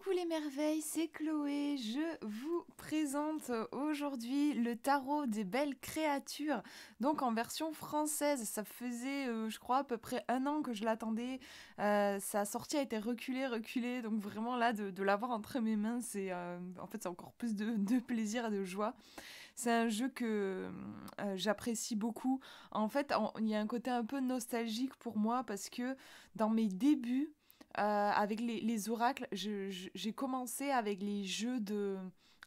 Coucou les merveilles, c'est Chloé. Je vous présente aujourd'hui le tarot des belles créatures, donc en version française. Ça faisait, je crois, à peu près un an que je l'attendais. Sa sortie a été reculée, donc vraiment là, de l'avoir entre mes mains, en fait, c'est encore plus de plaisir et de joie. C'est un jeu que j'apprécie beaucoup. En fait, il y a un côté un peu nostalgique pour moi parce que dans mes débuts, avec les oracles, j'ai commencé avec les jeux de...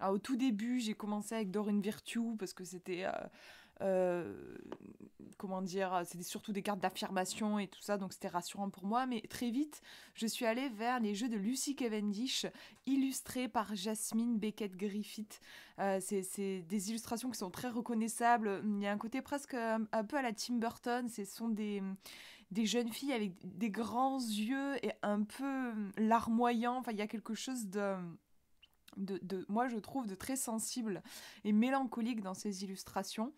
au tout début, j'ai commencé avec Dorine Virtue parce que c'était... euh, comment dire, c'était surtout des cartes d'affirmation et tout ça, donc c'était rassurant pour moi. Mais très vite, je suis allée vers les jeux de Lucy Cavendish, illustrés par Jasmine Beckett-Griffith. C'est des illustrations qui sont très reconnaissables. Il y a un côté presque un peu à la Tim Burton. Ce sont des jeunes filles avec des grands yeux et un peu larmoyants. Enfin, il y a quelque chose moi je trouve de très sensible et mélancolique dans ces illustrations.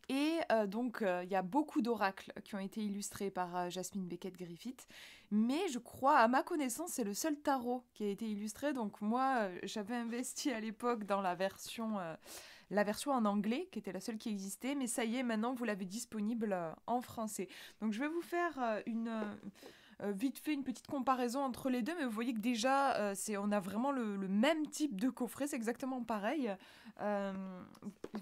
Et il y a beaucoup d'oracles qui ont été illustrés par Jasmine Beckett-Griffith, mais je crois, à ma connaissance, c'est le seul tarot qui a été illustré. Donc moi, j'avais investi à l'époque dans la version en anglais, qui était la seule qui existait, mais ça y est, maintenant vous l'avez disponible en français. Donc je vais vous faire vite fait une petite comparaison entre les deux, mais vous voyez que déjà, on a vraiment le même type de coffret, c'est exactement pareil. Euh,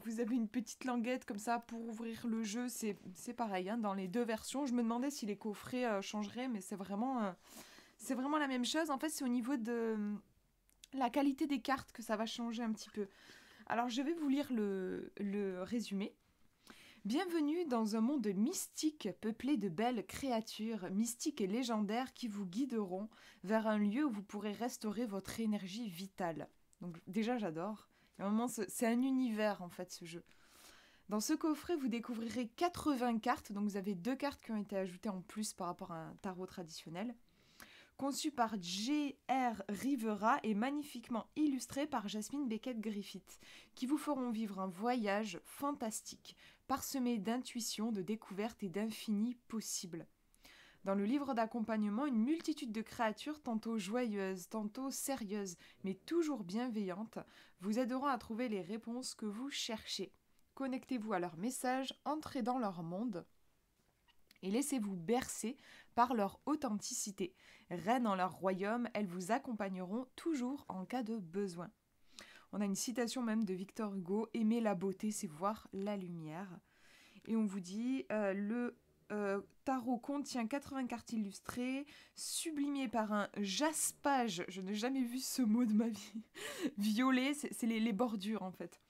Vous avez une petite languette comme ça pour ouvrir le jeu, c'est pareil hein, dans les deux versions. Je me demandais si les coffrets changeraient, mais c'est vraiment la même chose. En fait, c'est au niveau de la qualité des cartes que ça va changer un petit peu. Alors, je vais vous lire le résumé. Bienvenue dans un monde mystique peuplé de belles créatures, mystiques et légendaires qui vous guideront vers un lieu où vous pourrez restaurer votre énergie vitale. Donc déjà j'adore. Et vraiment, c'est un univers en fait ce jeu. Dans ce coffret, vous découvrirez 80 cartes, donc vous avez deux cartes qui ont été ajoutées en plus par rapport à un tarot traditionnel. Conçu par J.R. Rivera et magnifiquement illustré par Jasmine Beckett-Griffith, qui vous feront vivre un voyage fantastique, parsemé d'intuition, de découvertes et d'infini possibles. Dans le livre d'accompagnement, une multitude de créatures, tantôt joyeuses, tantôt sérieuses, mais toujours bienveillantes, vous aideront à trouver les réponses que vous cherchez. Connectez-vous à leurs messages, entrez dans leur monde et laissez-vous bercer par leur authenticité. Reines en leur royaume, elles vous accompagneront toujours en cas de besoin. On a une citation même de Victor Hugo, aimer la beauté, c'est voir la lumière. Et on vous dit, le tarot contient 80 cartes illustrées, sublimées par un jaspage, je n'ai jamais vu ce mot de ma vie, violet, c'est les bordures en fait,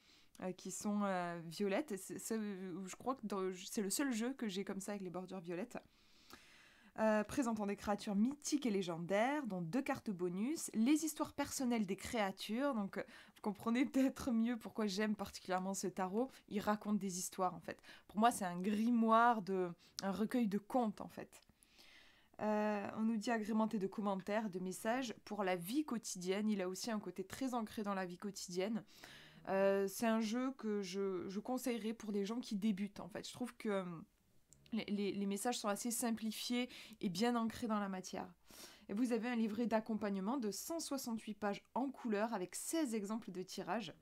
qui sont violettes. Je crois que c'est le seul jeu que j'ai comme ça avec les bordures violettes. Présentant des créatures mythiques et légendaires, dont deux cartes bonus, les histoires personnelles des créatures. Donc, vous comprenez peut-être mieux pourquoi j'aime particulièrement ce tarot. Il raconte des histoires, en fait. Pour moi, c'est un grimoire, un recueil de contes, en fait. On nous dit agrémenté de commentaires, de messages pour la vie quotidienne. Il a aussi un côté très ancré dans la vie quotidienne. C'est un jeu que je conseillerais pour des gens qui débutent, en fait. Je trouve que les messages sont assez simplifiés et bien ancrés dans la matière. Et vous avez un livret d'accompagnement de 168 pages en couleur avec 16 exemples de tirages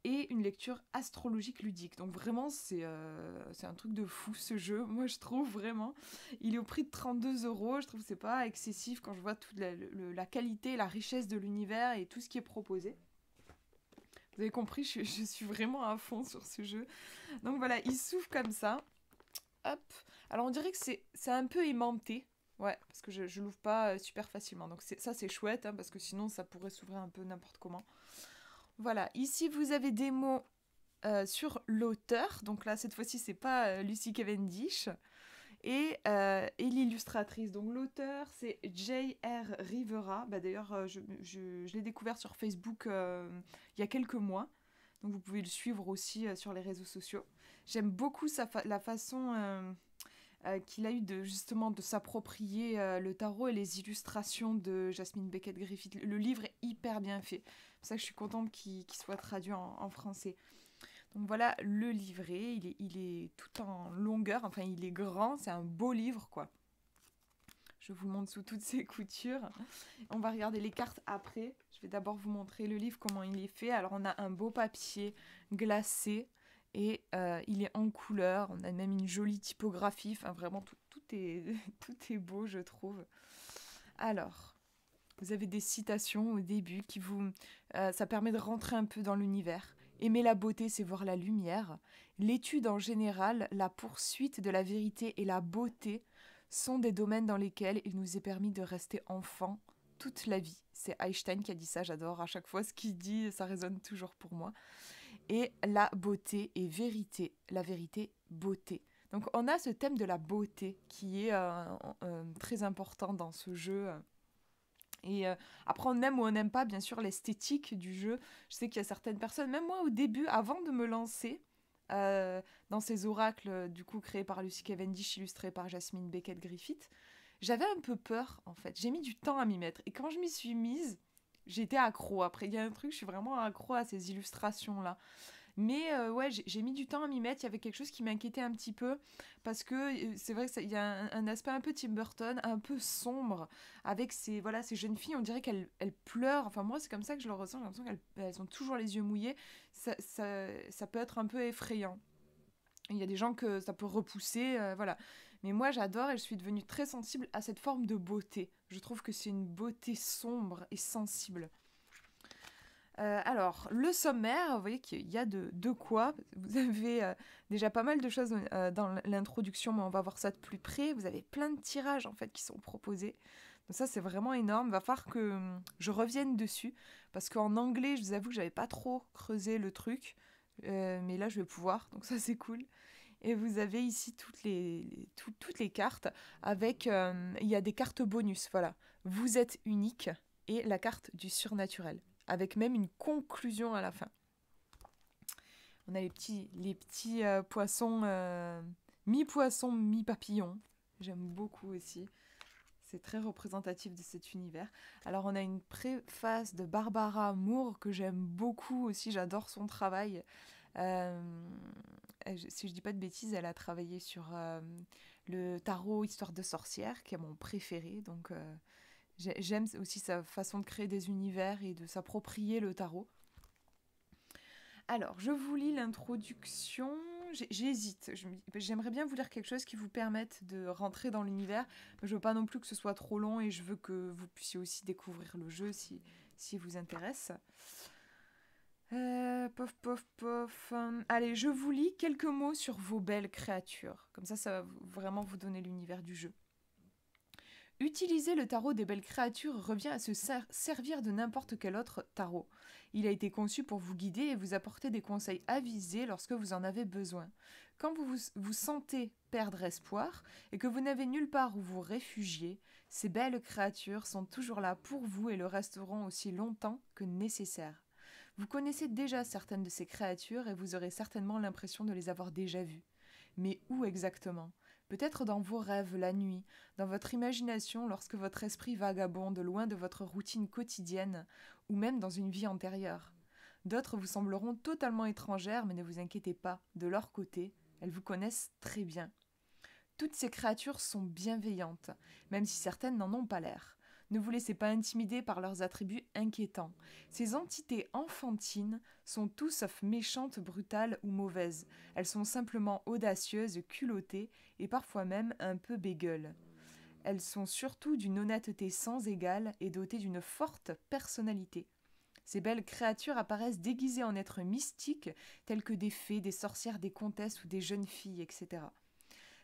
et une lecture astrologique ludique. Donc vraiment, c'est un truc de fou ce jeu, moi je trouve vraiment. Il est au prix de 32 €, je trouve que c'est pas excessif quand je vois toute la qualité, la richesse de l'univers et tout ce qui est proposé. Vous avez compris, je suis vraiment à fond sur ce jeu. Donc voilà, il s'ouvre comme ça. Hop. Alors on dirait que c'est un peu aimanté. Ouais, parce que je l'ouvre pas super facilement. Donc ça c'est chouette, hein, parce que sinon ça pourrait s'ouvrir un peu n'importe comment. Voilà, ici vous avez des mots sur l'auteur. Donc là cette fois-ci c'est pas Lucy Cavendish. Et l'illustratrice. Donc l'auteur c'est J.R. Rivera. Bah, d'ailleurs je l'ai découvert sur Facebook il y a quelques mois. Donc vous pouvez le suivre aussi sur les réseaux sociaux. J'aime beaucoup la façon qu'il a eu justement de s'approprier le tarot et les illustrations de Jasmine Beckett-Griffith. Le livre est hyper bien fait. C'est pour ça que je suis contente qu'il soit traduit en français. Donc voilà le livret, il est tout en longueur, enfin il est grand, c'est un beau livre quoi. Je vous le montre sous toutes ses coutures. On va regarder les cartes après. Je vais d'abord vous montrer le livre, comment il est fait. Alors, on a un beau papier glacé et il est en couleur. On a même une jolie typographie. Enfin, vraiment, tout est, tout est beau, je trouve. Alors, vous avez des citations au début qui vous... ça permet de rentrer un peu dans l'univers. Aimer la beauté, c'est voir la lumière. L'étude en général, la poursuite de la vérité et la beauté sont des domaines dans lesquels il nous est permis de rester enfant toute la vie. C'est Einstein qui a dit ça, j'adore. À chaque fois, ce qu'il dit, ça résonne toujours pour moi. Et la beauté et vérité. La vérité, beauté. Donc, on a ce thème de la beauté qui est très important dans ce jeu. Et après, on aime ou on n'aime pas, bien sûr, l'esthétique du jeu. Je sais qu'il y a certaines personnes, même moi au début, avant de me lancer dans ces oracles, du coup, créés par Lucy Cavendish, illustrés par Jasmine Beckett-Griffith, j'avais un peu peur, en fait. J'ai mis du temps à m'y mettre. Et quand je m'y suis mise, j'étais accro. Après, il y a un truc, je suis vraiment accro à ces illustrations-là. Mais ouais, j'ai mis du temps à m'y mettre. Il y avait quelque chose qui m'inquiétait un petit peu. Parce que c'est vrai qu'il y a un aspect un peu Tim Burton, un peu sombre. Avec ces jeunes filles, on dirait qu'elles pleurent. Enfin, moi, c'est comme ça que je le ressens. J'ai l'impression qu'elles ont toujours les yeux mouillés. Ça peut être un peu effrayant. Il y a des gens que ça peut repousser. Voilà. Mais moi, j'adore et je suis devenue très sensible à cette forme de beauté. Je trouve que c'est une beauté sombre et sensible. Alors, le sommaire, vous voyez qu'il y a de quoi. Vous avez déjà pas mal de choses dans l'introduction, mais on va voir ça de plus près. Vous avez plein de tirages en fait qui sont proposés. Donc ça, c'est vraiment énorme. Il va falloir que je revienne dessus. Parce qu'en anglais, je vous avoue que j'avais pas trop creusé le truc. Mais là, je vais pouvoir. Donc ça, c'est cool. Et vous avez ici toutes les cartes. Avec, il y a des cartes bonus. Voilà. Vous êtes unique. Et la carte du surnaturel, avec même une conclusion à la fin. On a les petits poissons, mi-poisson, mi-papillon. J'aime beaucoup aussi. C'est très représentatif de cet univers. Alors, on a une préface de Barbara Moore que j'aime beaucoup aussi. J'adore son travail. Si je dis pas de bêtises, elle a travaillé sur le tarot Histoire de sorcière, qui est mon préféré. Donc, j'aime aussi sa façon de créer des univers et de s'approprier le tarot. Alors, je vous lis l'introduction. J'hésite. J'aimerais bien vous lire quelque chose qui vous permette de rentrer dans l'univers. Mais je veux pas non plus que ce soit trop long et je veux que vous puissiez aussi découvrir le jeu si vous intéresse. Pof, pof, pof. Allez, je vous lis quelques mots sur vos belles créatures. Comme ça va vraiment vous donner l'univers du jeu. Utiliser le tarot des belles créatures revient à se servir de n'importe quel autre tarot. Il a été conçu pour vous guider et vous apporter des conseils avisés lorsque vous en avez besoin. Quand vous sentez perdre espoir et que vous n'avez nulle part où vous réfugier, ces belles créatures sont toujours là pour vous et le resteront aussi longtemps que nécessaire. Vous connaissez déjà certaines de ces créatures et vous aurez certainement l'impression de les avoir déjà vues. Mais où exactement ? Peut-être dans vos rêves la nuit, dans votre imagination lorsque votre esprit vagabonde loin de votre routine quotidienne, ou même dans une vie antérieure. D'autres vous sembleront totalement étrangères, mais ne vous inquiétez pas, de leur côté, elles vous connaissent très bien. Toutes ces créatures sont bienveillantes, même si certaines n'en ont pas l'air. Ne vous laissez pas intimider par leurs attributs inquiétants. Ces entités enfantines sont tout sauf méchantes, brutales ou mauvaises. Elles sont simplement audacieuses, culottées et parfois même un peu bégueules. Elles sont surtout d'une honnêteté sans égale et dotées d'une forte personnalité. Ces belles créatures apparaissent déguisées en êtres mystiques tels que des fées, des sorcières, des comtesses ou des jeunes filles, etc.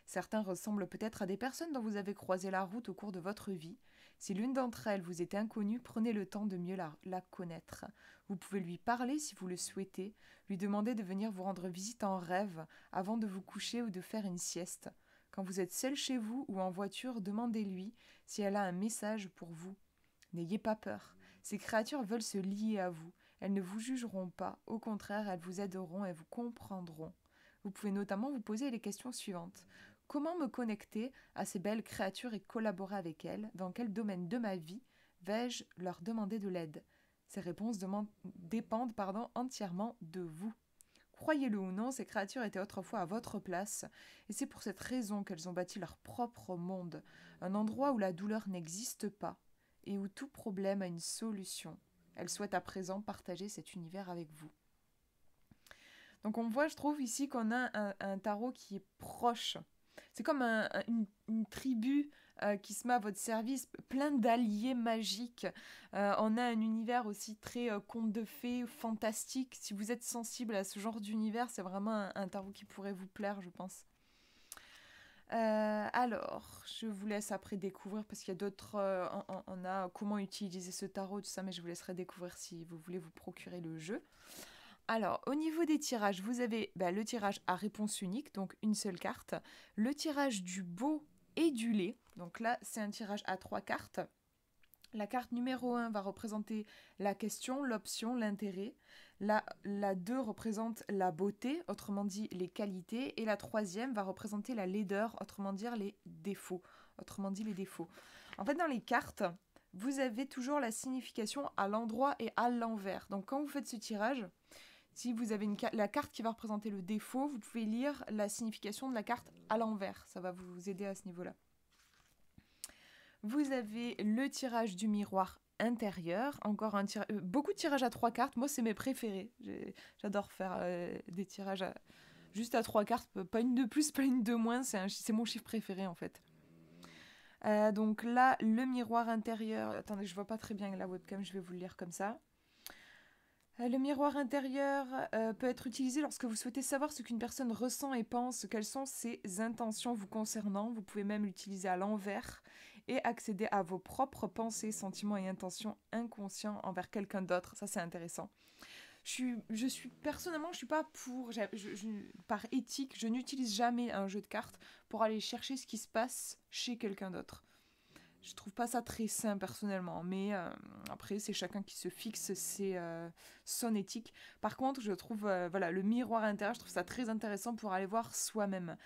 Certains ressemblent peut-être à des personnes dont vous avez croisé la route au cours de votre vie. Si l'une d'entre elles vous est inconnue, prenez le temps de mieux la connaître. Vous pouvez lui parler si vous le souhaitez, lui demander de venir vous rendre visite en rêve avant de vous coucher ou de faire une sieste. Quand vous êtes seul chez vous ou en voiture, demandez-lui si elle a un message pour vous. N'ayez pas peur. Ces créatures veulent se lier à vous. Elles ne vous jugeront pas. Au contraire, elles vous aideront et vous comprendront. Vous pouvez notamment vous poser les questions suivantes. Comment me connecter à ces belles créatures et collaborer avec elles? Dans quel domaine de ma vie vais-je leur demander de l'aide? Ces réponses dépendent entièrement de vous. Croyez-le ou non, ces créatures étaient autrefois à votre place, et c'est pour cette raison qu'elles ont bâti leur propre monde, un endroit où la douleur n'existe pas, et où tout problème a une solution. Elles souhaitent à présent partager cet univers avec vous. Donc on voit, je trouve ici qu'on a un tarot qui est proche. C'est comme une tribu qui se met à votre service, plein d'alliés magiques. On a un univers aussi très conte de fées, fantastique. Si vous êtes sensible à ce genre d'univers, c'est vraiment un tarot qui pourrait vous plaire, je pense. Alors, je vous laisse après découvrir parce qu'il y a d'autres... on a comment utiliser ce tarot, tout ça, mais je vous laisserai découvrir si vous voulez vous procurer le jeu. Alors, au niveau des tirages, vous avez le tirage à réponse unique, donc une seule carte, le tirage du beau et du laid, donc là c'est un tirage à 3 cartes. La carte numéro 1 va représenter la question, l'option, l'intérêt. La 2 représente la beauté, autrement dit les qualités. Et la troisième va représenter la laideur, autrement dit les défauts. En fait, dans les cartes, vous avez toujours la signification à l'endroit et à l'envers. Donc quand vous faites ce tirage, si vous avez la carte qui va représenter le défaut, vous pouvez lire la signification de la carte à l'envers. Ça va vous aider à ce niveau-là. Vous avez le tirage du miroir intérieur. Encore un tirage. Beaucoup de tirages à 3 cartes. Moi, c'est mes préférés. J'adore faire des tirages juste à 3 cartes. Pas une de plus, pas une de moins. C'est mon chiffre préféré, en fait. Donc là, le miroir intérieur... Attendez, je vois pas très bien la webcam. Je vais vous le lire comme ça. Le miroir intérieur peut être utilisé lorsque vous souhaitez savoir ce qu'une personne ressent et pense, quelles sont ses intentions vous concernant. Vous pouvez même l'utiliser à l'envers et accéder à vos propres pensées, sentiments et intentions inconscients envers quelqu'un d'autre. Ça, c'est intéressant. Personnellement, je suis pas pour... par éthique, je n'utilise jamais un jeu de cartes pour aller chercher ce qui se passe chez quelqu'un d'autre. Je trouve pas ça très sain personnellement, mais après c'est chacun qui se fixe son éthique. Par contre, je trouve le miroir intérieur, je trouve ça très intéressant pour aller voir soi-même.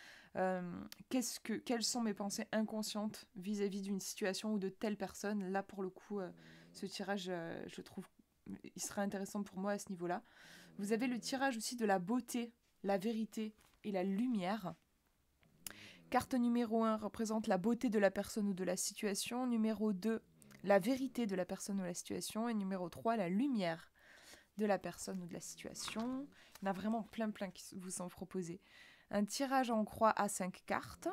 Quelles sont mes pensées inconscientes vis-à-vis d'une situation ou de telle personne. Là pour le coup, ce tirage, je trouve, il serait intéressant pour moi à ce niveau-là. Vous avez le tirage aussi de la beauté, la vérité et la lumière. Carte numéro 1 représente la beauté de la personne ou de la situation. Numéro 2, la vérité de la personne ou de la situation. Et numéro 3, la lumière de la personne ou de la situation. Il y en a vraiment plein qui vous sont proposés. Un tirage en croix à 5 cartes.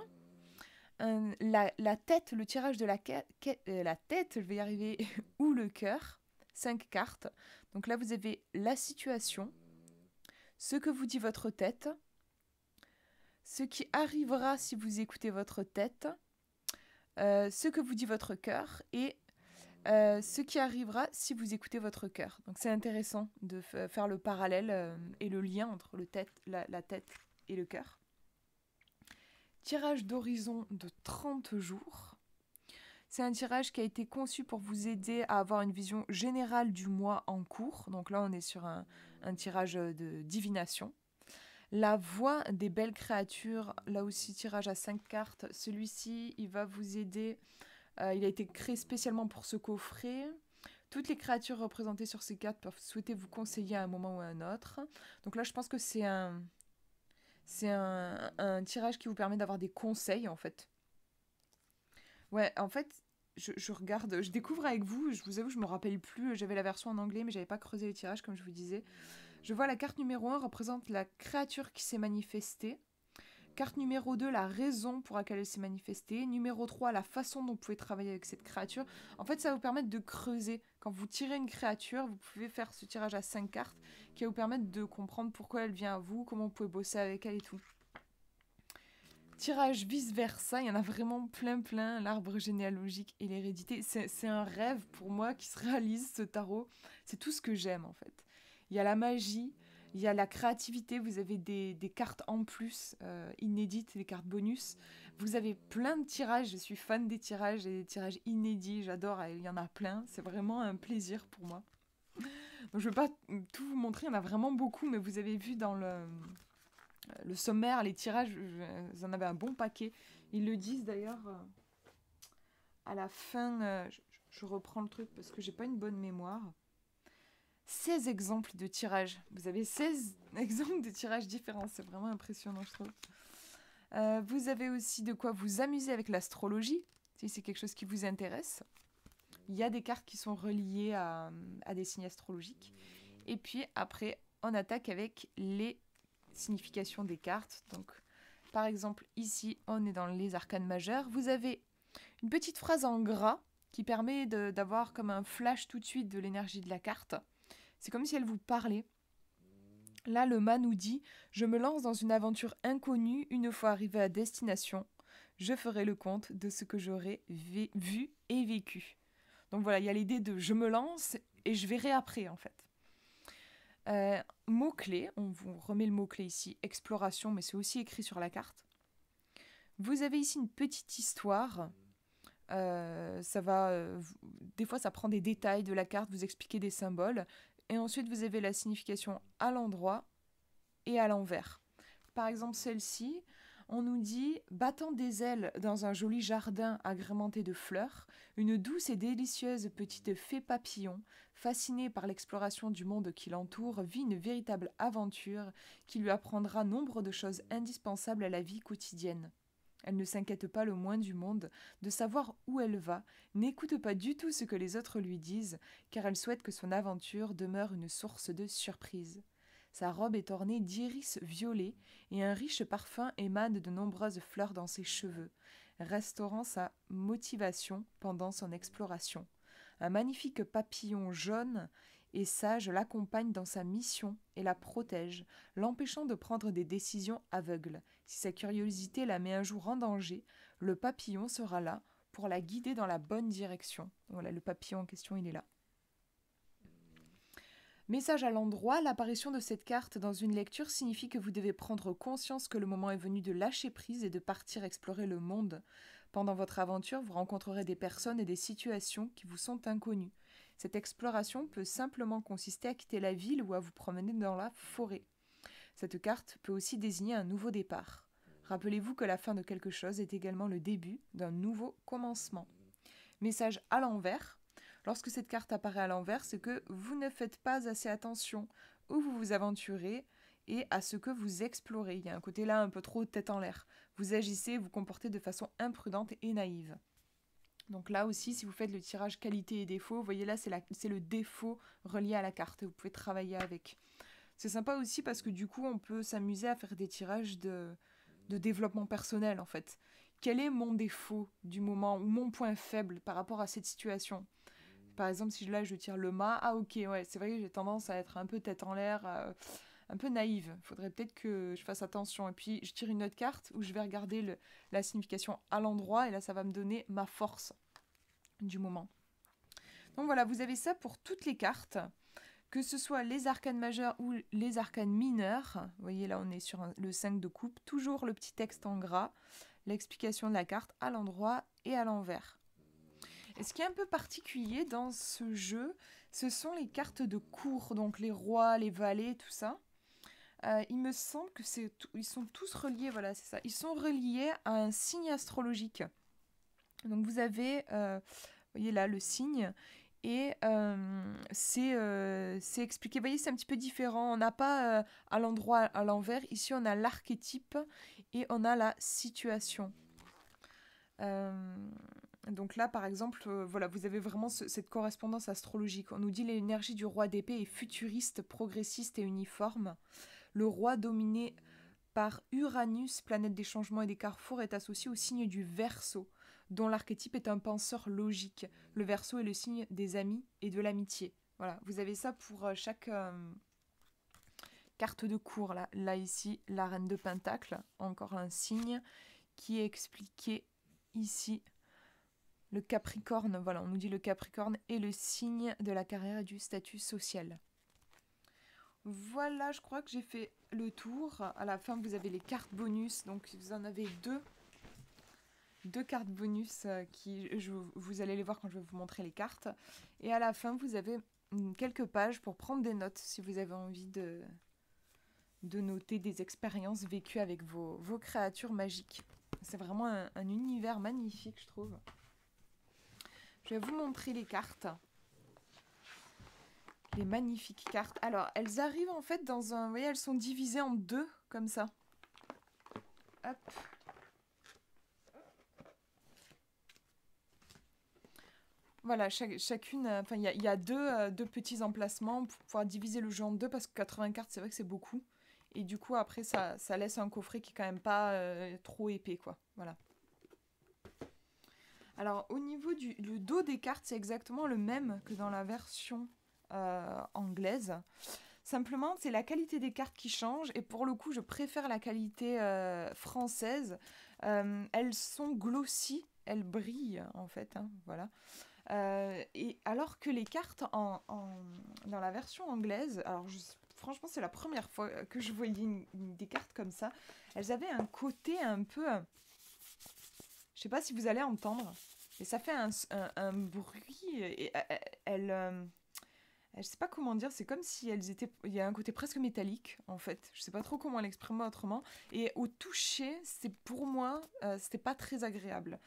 La tête, le tirage de la tête, je vais y arriver, ou le cœur. 5 cartes. Donc là, vous avez la situation, ce que vous dit votre tête, ce qui arrivera si vous écoutez votre tête, ce que vous dit votre cœur et ce qui arrivera si vous écoutez votre cœur. Donc c'est intéressant de faire le parallèle et le lien entre la tête et le cœur. Tirage d'horizon de 30 jours. C'est un tirage qui a été conçu pour vous aider à avoir une vision générale du mois en cours. Donc là, on est sur un tirage de divination. La voix des belles créatures, là aussi tirage à 5 cartes. Celui-ci, il va vous aider. Il a été créé spécialement pour ce coffret. Toutes les créatures représentées sur ces cartes peuvent souhaiter vous conseiller à un moment ou à un autre. Donc là, je pense que c'est un tirage qui vous permet d'avoir des conseils, en fait. Ouais, en fait, je regarde, je découvre avec vous, je vous avoue, je me rappelle plus. J'avais la version en anglais, mais j'avais pas creusé les tirages, comme je vous disais. Je vois la carte numéro 1 représente la créature qui s'est manifestée. Carte numéro 2, la raison pour laquelle elle s'est manifestée. Numéro 3, la façon dont vous pouvez travailler avec cette créature. En fait, ça va vous permettre de creuser. Quand vous tirez une créature, vous pouvez faire ce tirage à 5 cartes qui va vous permettre de comprendre pourquoi elle vient à vous, comment vous pouvez bosser avec elle et tout. Tirage vice-versa, il y en a vraiment plein, l'arbre généalogique et l'hérédité. C'est un rêve pour moi qui se réalise, ce tarot. C'est tout ce que j'aime, en fait. Il y a la magie, il y a la créativité, vous avez des cartes en plus, inédites, des cartes bonus. Vous avez plein de tirages, je suis fan des tirages et des tirages inédits, j'adore, il y en a plein. C'est vraiment un plaisir pour moi. Donc je ne vais pas tout vous montrer, il y en a vraiment beaucoup, mais vous avez vu dans le sommaire, les tirages, vous en avez un bon paquet. Ils le disent d'ailleurs à la fin, je reprends le truc parce que j'ai pas une bonne mémoire. 16 exemples de tirage. Vous avez 16 exemples de tirages différents. C'est vraiment impressionnant, je trouve. Vous avez aussi de quoi vous amuser avec l'astrologie, si c'est quelque chose qui vous intéresse. Il y a des cartes qui sont reliées à des signes astrologiques. Et puis après, on attaque avec les significations des cartes. Donc, par exemple, ici, on est dans les arcanes majeures. Vous avez une petite phrase en gras qui permet d'avoir comme un flash tout de suite de l'énergie de la carte. C'est comme si elle vous parlait. Là, le mât nous dit « Je me lance dans une aventure inconnue. Une fois arrivé à destination, je ferai le compte de ce que j'aurai vu et vécu. » Donc voilà, il y a l'idée de « je me lance et je verrai après » en fait. Mot-clé, on vous remet le mot-clé ici, exploration, mais c'est aussi écrit sur la carte. Vous avez ici une petite histoire. Ça va, des fois, ça prend des détails de la carte, vous expliquez des symboles. Et ensuite, vous avez la signification à l'endroit et à l'envers. Par exemple, celle-ci, on nous dit « Battant des ailes dans un joli jardin agrémenté de fleurs, une douce et délicieuse petite fée papillon, fascinée par l'exploration du monde qui l'entoure, vit une véritable aventure qui lui apprendra nombre de choses indispensables à la vie quotidienne. Elle ne s'inquiète pas le moins du monde de savoir où elle va, n'écoute pas du tout ce que les autres lui disent, car elle souhaite que son aventure demeure une source de surprise. Sa robe est ornée d'iris violets et un riche parfum émane de nombreuses fleurs dans ses cheveux, restaurant sa motivation pendant son exploration. Un magnifique papillon jaune et sage l'accompagne dans sa mission et la protège, l'empêchant de prendre des décisions aveugles. Si sa curiosité la met un jour en danger, le papillon sera là pour la guider dans la bonne direction. » Voilà, le papillon en question, il est là. Message à l'endroit, l'apparition de cette carte dans une lecture signifie que vous devez prendre conscience que le moment est venu de lâcher prise et de partir explorer le monde. Pendant votre aventure, vous rencontrerez des personnes et des situations qui vous sont inconnues. Cette exploration peut simplement consister à quitter la ville ou à vous promener dans la forêt. Cette carte peut aussi désigner un nouveau départ. Rappelez-vous que la fin de quelque chose est également le début d'un nouveau commencement. Message à l'envers. Lorsque cette carte apparaît à l'envers, c'est que vous ne faites pas assez attention où vous vous aventurez et à ce que vous explorez. Il y a un côté là un peu trop tête en l'air. Vous agissez, vous comportez de façon imprudente et naïve. Donc là aussi, si vous faites le tirage qualité et défaut, vous voyez là, c'est le défaut relié à la carte. Vous pouvez travailler avec. C'est sympa aussi parce que du coup, on peut s'amuser à faire des tirages de développement personnel en fait. Quel est mon défaut du moment ou mon point faible par rapport à cette situation ? Par exemple, si là je tire le mât, ah ok, ouais, c'est vrai que j'ai tendance à être un peu tête en l'air, un peu naïve. Il faudrait peut-être que je fasse attention. Et puis je tire une autre carte où je vais regarder la signification à l'endroit et là ça va me donner ma force du moment. Donc voilà, vous avez ça pour toutes les cartes, que ce soit les arcanes majeures ou les arcanes mineures. Vous voyez là on est sur le 5 de coupe, toujours le petit texte en gras, l'explication de la carte à l'endroit et à l'envers. Et ce qui est un peu particulier dans ce jeu, ce sont les cartes de cour, donc les rois, les valets, tout ça. Il me semble que ils sont tous reliés, voilà, c'est ça. Ils sont reliés à un signe astrologique. Donc vous avez, vous voyez là, le signe, et c'est expliqué. Vous voyez, c'est un petit peu différent. On n'a pas à l'endroit, à l'envers. Ici, on a l'archétype et on a la situation. Donc là, par exemple, voilà, vous avez vraiment cette correspondance astrologique. On nous dit l'énergie du roi d'épée est futuriste, progressiste et uniforme. Le roi dominé par Uranus, planète des changements et des carrefours, est associé au signe du Verseau, dont l'archétype est un penseur logique. Le Verseau est le signe des amis et de l'amitié. Voilà, vous avez ça pour chaque carte de cour. Là, ici, la reine de Pentacle, encore un signe qui est expliqué ici. Le Capricorne, voilà, on nous dit le Capricorne est le signe de la carrière et du statut social. Voilà, je crois que j'ai fait le tour. À la fin, vous avez les cartes bonus. Donc, vous en avez deux cartes bonus vous allez les voir quand je vais vous montrer les cartes. Et à la fin, vous avez quelques pages pour prendre des notes si vous avez envie de noter des expériences vécues avec vos créatures magiques. C'est vraiment un univers magnifique, je trouve. Je vais vous montrer les cartes. Les magnifiques cartes. Alors, elles arrivent en fait dans un... Vous voyez, elles sont divisées en deux, comme ça. Hop. Voilà, chacune... Enfin, il y a deux petits emplacements pour pouvoir diviser le jeu en deux, parce que 80 cartes, c'est vrai que c'est beaucoup. Et du coup, après, ça laisse un coffret qui est quand même pas trop épais, quoi. Voilà. Alors, au niveau le dos des cartes, c'est exactement le même que dans la version anglaise. Simplement, c'est la qualité des cartes qui change. Et pour le coup, je préfère la qualité française. Elles sont glossy, elles brillent, en fait. Hein, voilà. Et alors que les cartes dans la version anglaise, alors franchement, c'est la première fois que je voyais des cartes comme ça. Elles avaient un côté un peu... je sais pas si vous allez entendre, mais ça fait un bruit. Et je sais pas comment dire, c'est comme si elles étaient... Il y a un côté presque métallique, en fait. Je sais pas trop comment l'exprimer autrement. Et au toucher, pour moi, c'était pas très agréable.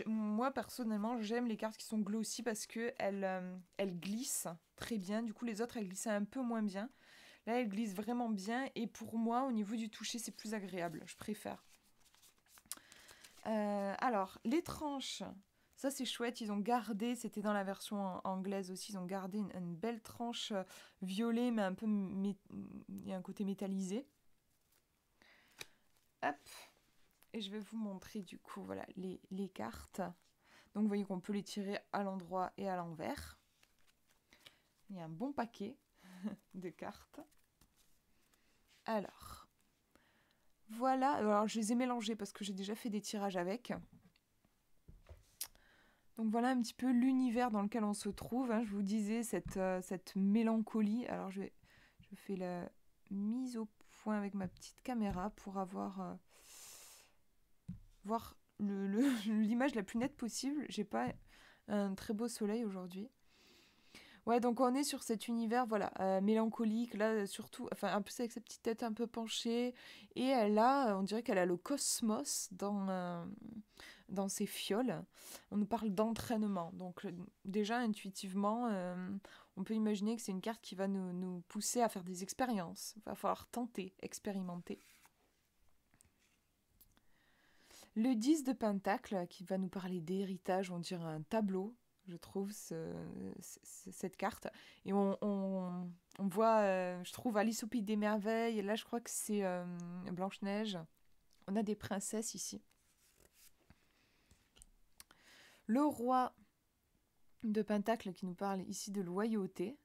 Moi, personnellement, j'aime les cartes qui sont glossy parce qu'elles glissent très bien. Du coup, les autres, elles glissaient un peu moins bien. Là, elles glissent vraiment bien. Et pour moi, au niveau du toucher, c'est plus agréable. Je préfère. Alors, les tranches, ça c'est chouette, ils ont gardé, c'était dans la version anglaise aussi, ils ont gardé une belle tranche violet, mais un peu, il y a un côté métallisé. Hop, et je vais vous montrer du coup, voilà, les cartes. Donc vous voyez qu'on peut les tirer à l'endroit et à l'envers. Il y a un bon paquet de cartes. Alors, voilà, alors je les ai mélangées parce que j'ai déjà fait des tirages avec. Donc voilà un petit peu l'univers dans lequel on se trouve. Hein. Je vous disais, cette mélancolie. Alors je fais la mise au point avec ma petite caméra pour voir l'image la plus nette possible. J'ai pas un très beau soleil aujourd'hui. Ouais, donc on est sur cet univers, voilà, mélancolique, là, surtout, enfin, un peu avec sa petite tête un peu penchée, et on dirait qu'elle a le cosmos dans ses fioles. On nous parle d'entraînement, donc déjà, intuitivement, on peut imaginer que c'est une carte qui va nous pousser à faire des expériences. Il va falloir tenter, expérimenter. Le 10 de Pentacle, qui va nous parler d'héritage, on dirait un tableau, je trouve, cette carte. Et on voit, je trouve, Alice au Pays des Merveilles. Et là, je crois que c'est Blanche-Neige. On a des princesses ici. Le roi de Pentacle qui nous parle ici de loyauté.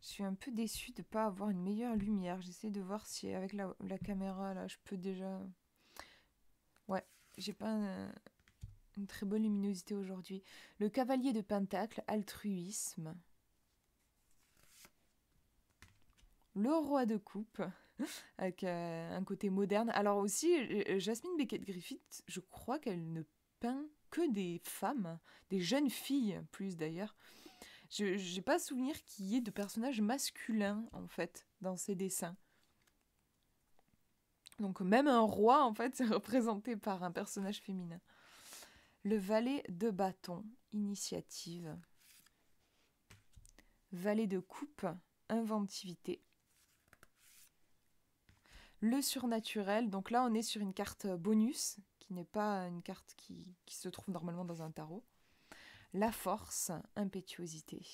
Je suis un peu déçue de ne pas avoir une meilleure lumière. J'essaie de voir si avec la caméra, là, je peux déjà... Ouais, j'ai pas une très bonne luminosité aujourd'hui. Le cavalier de Pentacle, altruisme. Le roi de coupe, avec un côté moderne. Alors aussi, Jasmine Beckett-Griffith, je crois qu'elle ne peint que des femmes, des jeunes filles plus d'ailleurs. Je n'ai pas souvenir qu'il y ait de personnages masculins, en fait, dans ses dessins. Donc même un roi, en fait, c'est représenté par un personnage féminin. Le valet de bâton, initiative. Valet de coupe, inventivité. Le surnaturel, donc là on est sur une carte bonus, qui n'est pas une carte qui se trouve normalement dans un tarot. La force, impétuosité.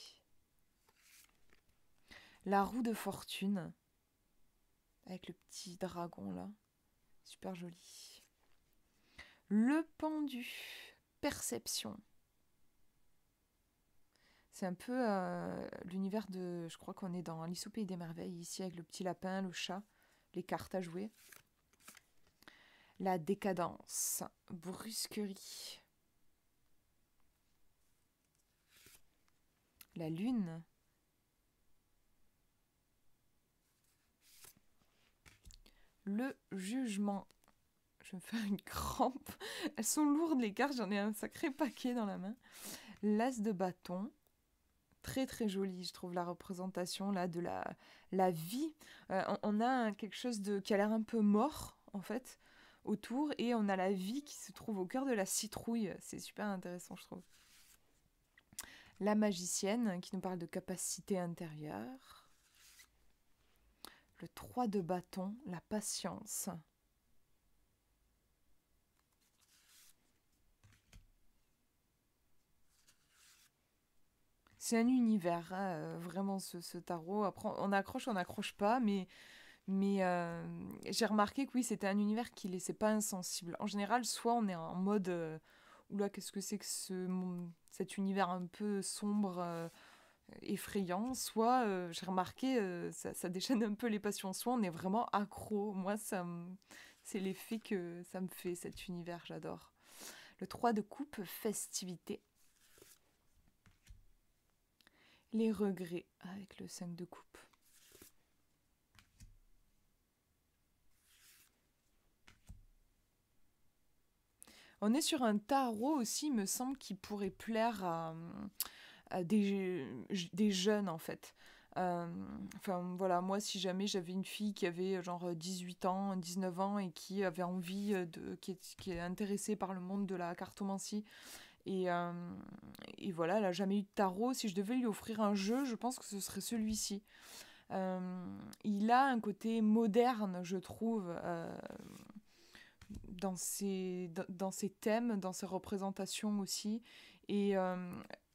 La roue de fortune, avec le petit dragon là, super joli. Le pendu, perception. C'est un peu l'univers de... Je crois qu'on est dans Alice au Pays des Merveilles, ici avec le petit lapin, le chat, les cartes à jouer. La décadence, brusquerie. La lune. Le jugement. Je vais me faire une crampe. Elles sont lourdes les cartes, j'en ai un sacré paquet dans la main. L'as de bâton. Très très jolie, je trouve, la représentation là de la vie. On a quelque chose qui a l'air un peu mort, en fait, autour. Et on a la vie qui se trouve au cœur de la citrouille. C'est super intéressant, je trouve. La magicienne qui nous parle de capacité intérieure. Le 3 de bâton, la patience. C'est un univers, hein, vraiment, ce tarot. Après, on n'accroche pas, mais j'ai remarqué que oui, c'était un univers qui laissait pas insensible. En général, soit on est en mode oula, qu'est-ce que c'est que cet univers un peu sombre, effrayant, soit j'ai remarqué, ça déchaîne un peu les passions, soit on est vraiment accro. Moi, c'est l'effet que ça me fait, cet univers, j'adore. Le 3 de coupe, festivité. Les regrets avec le 5 de coupe. On est sur un tarot aussi, il me semble, qui pourrait plaire à des jeunes, en fait. Enfin, voilà, moi, si jamais j'avais une fille qui avait genre 18 ans, 19 ans et qui avait envie qui est intéressée par le monde de la cartomancie, et, euh, et voilà, elle n'a jamais eu de tarot, si je devais lui offrir un jeu, je pense que ce serait celui-ci. Il a un côté moderne, je trouve, dans ses thèmes, dans ses représentations aussi. Et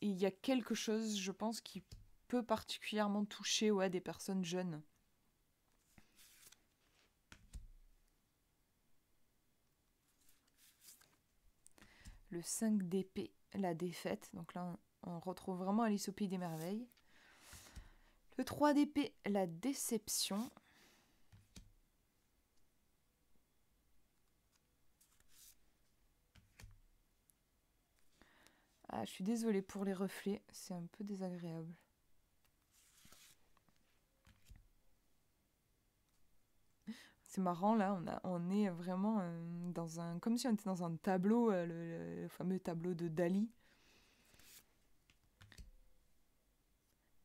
il y a quelque chose, je pense, qui peut particulièrement toucher, ouais, des personnes jeunes. Le 5 d'épée, la défaite. Donc là, on retrouve vraiment Alice au Pays des Merveilles. Le 3 d'épée, la déception. Ah, je suis désolée pour les reflets, c'est un peu désagréable. C'est marrant, là, on est vraiment comme si on était dans un tableau, le fameux tableau de Dali.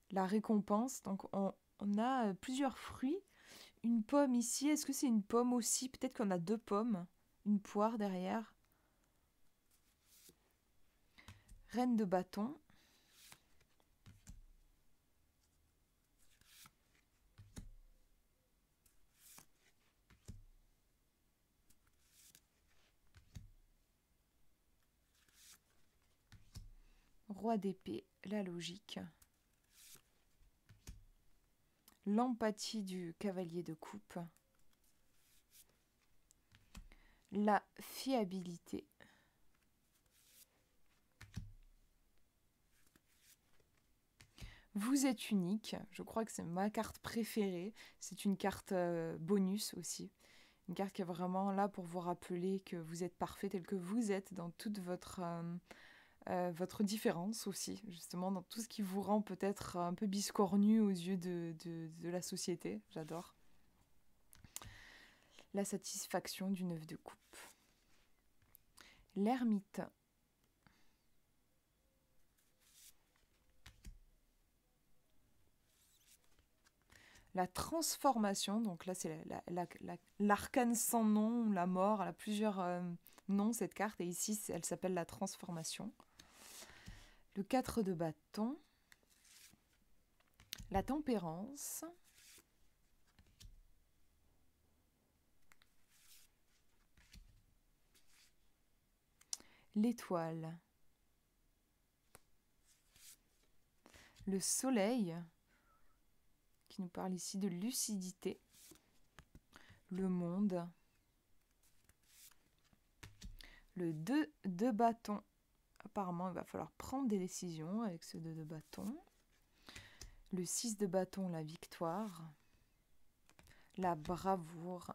La récompense, donc on a plusieurs fruits. Une pomme ici, est-ce que c'est une pomme aussi? Peut-être qu'on a deux pommes. Une poire derrière. Reine de bâton. Roi d'épée, la logique. L'empathie du cavalier de coupe. La fiabilité. Vous êtes unique, je crois que c'est ma carte préférée. C'est une carte bonus aussi. Une carte qui est vraiment là pour vous rappeler que vous êtes parfait tel que vous êtes dans toute votre différence aussi, justement, dans tout ce qui vous rend peut-être un peu biscornu aux yeux de la société. J'adore. La satisfaction du 9 de coupe. L'ermite. La transformation, donc là c'est l'arcane sans nom, la mort, elle a plusieurs noms cette carte, et ici elle s'appelle la transformation. Le 4 de bâton, la tempérance, l'étoile, le soleil, qui nous parle ici de lucidité, le monde, le 2 de bâton. Apparemment, il va falloir prendre des décisions avec ce 2 de bâton. Le 6 de bâton, la victoire, la bravoure,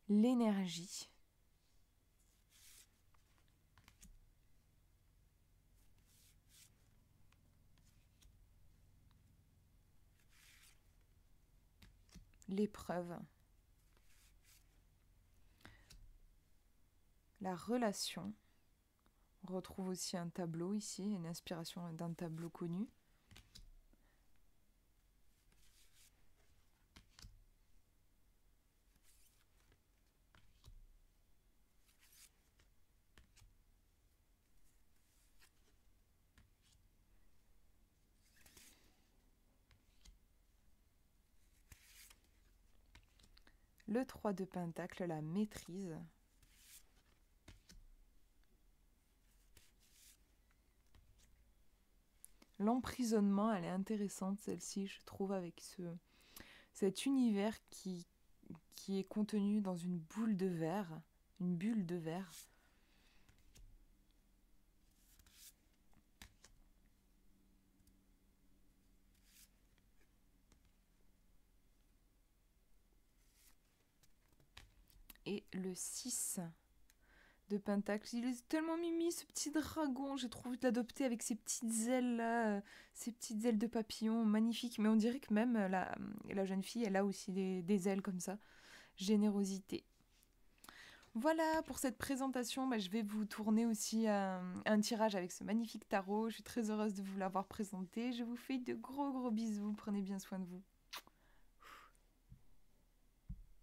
l'énergie, l'épreuve, la relation. On retrouve aussi un tableau ici, une inspiration d'un tableau connu. Le 3 de pentacle, la maîtrise. L'emprisonnement, elle est intéressante celle-ci, je trouve, avec cet univers qui est contenu dans une boule de verre, une bulle de verre. Et le 6 de pentacle. Il est tellement mimi, ce petit dragon. J'ai trop envie de l'adopter avec ses petites ailes là, ses petites ailes de papillon, magnifiques. Mais on dirait que même la jeune fille, elle a aussi des ailes comme ça. Générosité. Voilà pour cette présentation. Je vais vous tourner aussi un tirage avec ce magnifique tarot. Je suis très heureuse de vous l'avoir présenté. Je vous fais de gros bisous. Prenez bien soin de vous.